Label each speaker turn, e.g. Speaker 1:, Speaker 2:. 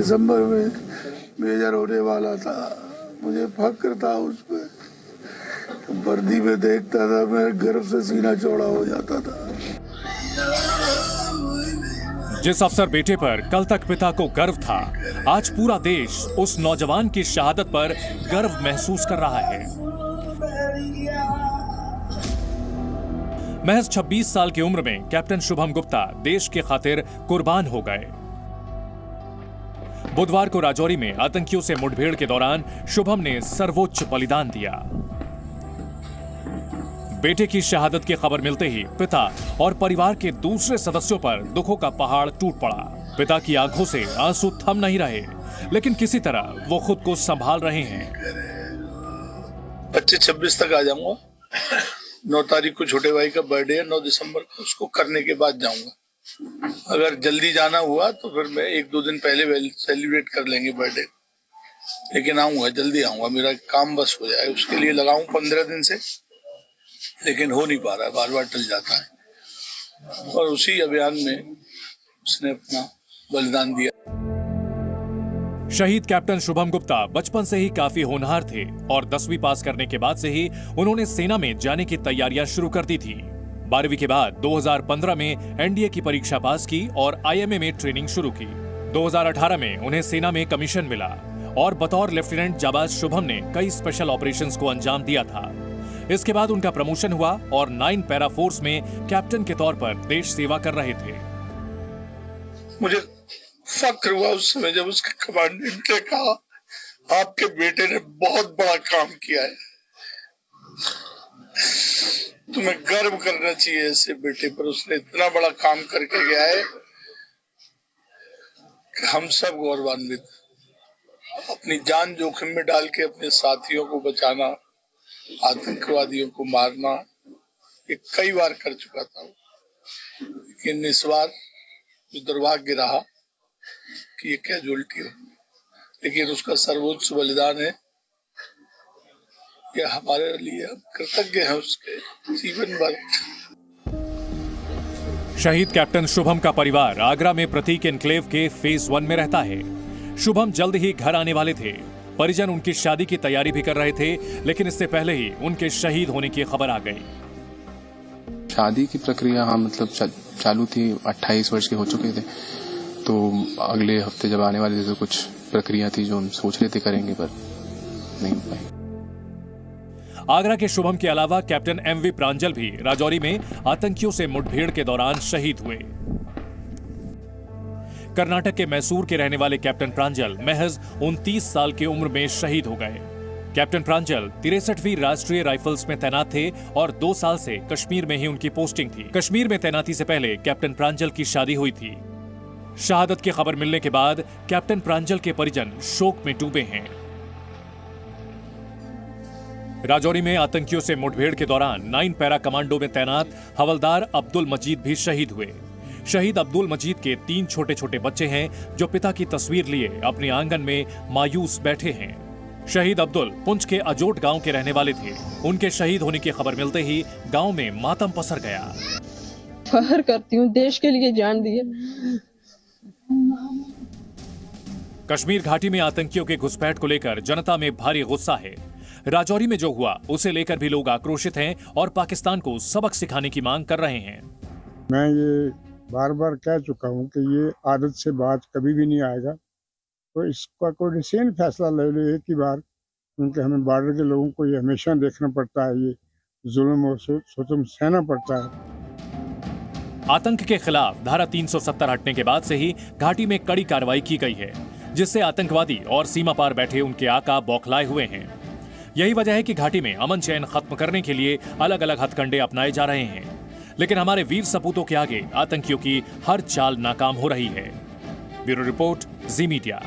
Speaker 1: दिसंबर में मेजर होने वाला था। मुझे फक्र था उस पर, वर्दी में देखता था मैं, गर्व से सीना चौड़ा हो जाता था।
Speaker 2: जिस अफसर बेटे पर कल तक पिता को गर्व था, आज पूरा देश उस नौजवान की शहादत पर गर्व महसूस कर रहा है। महज 26 साल की उम्र में कैप्टन शुभम गुप्ता देश के खातिर कुर्बान हो गए। बुधवार को राजौरी में आतंकियों से मुठभेड़ के दौरान शुभम ने सर्वोच्च बलिदान दिया। बेटे की शहादत की खबर मिलते ही पिता और परिवार के दूसरे सदस्यों पर दुखों का पहाड़ टूट पड़ा। पिता की आंखों से आंसू थम नहीं रहे, लेकिन किसी तरह वो खुद को संभाल रहे हैं।
Speaker 1: 25-26 तक आ जाऊंगा। 9 तारीख को छोटे भाई का बर्थडे है, 9 दिसंबर को, उसको करने के बाद जाऊंगा। अगर जल्दी जाना हुआ तो फिर मैं 1-2 दिन पहले सेलिब्रेट कर लेंगे बर्थडे, लेकिन आऊंगा, जल्दी आऊंगा। मेरा काम बस हो जाए, उसके लिए लगाऊं 15 दिन से, लेकिन हो नहीं पा रहा है, बार बार टल जाता है। और उसी अभियान में उसने अपना बलिदान दिया।
Speaker 2: शहीद कैप्टन शुभम गुप्ता बचपन से ही काफी होनहार थे और 10वीं पास करने के बाद से ही उन्होंने सेना में जाने की तैयारियां शुरू कर दी थी। 12वीं के बाद 2015 में एनडीए की परीक्षा पास की और आईएमए में ट्रेनिंग शुरू की। 2018 में उन्हें सेना में कमीशन मिला और बतौर लेफ्टिनेंट जाबाज शुभम ने कई स्पेशल ऑपरेशंस को अंजाम दिया था। इसके बाद उनका प्रमोशन हुआ और 9 पैरा फोर्स में कैप्टन के तौर पर देश सेवा कर रहे थे।
Speaker 1: मुझे फक्र हुआ उस समय जब उसके कमांडेंट ने कहा, आपके बेटे ने बहुत बड़ा काम किया है, तुम्हें गर्व करना चाहिए ऐसे बेटे पर। उसने इतना बड़ा काम करके गया है कि हम सब गौरवान्वित। अपनी जान जोखिम में डाल के अपने साथियों को बचाना, आतंकवादियों को मारना, ये कई बार कर चुका था, लेकिन इस बार दुर्भाग्य रहा कि ये कैजुअल्टी हो। लेकिन उसका सर्वोच्च बलिदान है, ये हमारे लिए हम कृतज्ञ हैं उसके जीवन भर।
Speaker 2: शहीद कैप्टन शुभम का परिवार आगरा में प्रतीक एन्क्लेव के फेज 1 में रहता है। शुभम जल्द ही घर आने वाले थे। परिजन उनकी शादी की तैयारी भी कर रहे थे, लेकिन इससे पहले ही उनके शहीद होने की खबर आ गई।
Speaker 3: शादी की प्रक्रिया मतलब चालू थी, 28 वर्ष के हो चुके थे, तो अगले हफ्ते जब आने वाले थे तो कुछ प्रक्रिया थी जो हम सोच रहे थे करेंगे, पर नहीं हो पाई।
Speaker 2: आगरा के शुभम के अलावा कैप्टन एमवी प्रांजल भी राजौरी में आतंकियों से मुठभेड़ के दौरान शहीद हुए। कर्नाटक के मैसूर के रहने वाले कैप्टन प्रांजल महज 29 साल की उम्र में शहीद हो गए। कैप्टन प्रांजल 63वीं राष्ट्रीय राइफल्स में तैनात थे और 2 साल से कश्मीर में ही उनकी पोस्टिंग थी। कश्मीर में तैनाती से पहले कैप्टन प्रांजल की शादी हुई थी। शहादत की खबर मिलने के बाद कैप्टन प्रांजल के परिजन शोक में डूबे हैं। राजौरी में आतंकियों से मुठभेड़ के दौरान 9 पैरा कमांडो में तैनात हवलदार अब्दुल मजीद भी शहीद हुए। शहीद अब्दुल मजीद के 3 छोटे छोटे बच्चे हैं जो पिता की तस्वीर लिए अपने आंगन में मायूस बैठे हैं। शहीद अब्दुल पुंछ के अजोट गांव के रहने वाले थे। उनके शहीद होने की खबर मिलते ही गांव में मातम पसर गया।
Speaker 4: फख्र करती हूँ, देश के लिए जान दिए।
Speaker 2: कश्मीर घाटी में आतंकियों के घुसपैठ को लेकर जनता में भारी गुस्सा है। राजौरी में जो हुआ उसे लेकर भी लोग आक्रोशित हैं और पाकिस्तान को सबक सिखाने की मांग कर रहे हैं।
Speaker 5: मैं ये बार बार कह चुका हूँ कि ये आदत से बात कभी भी नहीं आएगा, तो इसका कोई डिसीजन फैसला ले लो एक ही बार, क्योंकि हमें बॉर्डर के लोगों को ये हमेशा देखना पड़ता है, ये जुल्म और सितम सहना पड़ता है।
Speaker 2: आतंक के खिलाफ धारा 370 हटने के बाद से ही घाटी में कड़ी कार्रवाई की गई है, जिससे आतंकवादी और सीमा पार बैठे उनके आका बौखलाए हुए हैं। यही वजह है कि घाटी में अमन चैन खत्म करने के लिए अलग अलग हथकंडे अपनाए जा रहे हैं, लेकिन हमारे वीर सपूतों के आगे आतंकियों की हर चाल नाकाम हो रही है। ब्यूरो रिपोर्ट, जी मीडिया।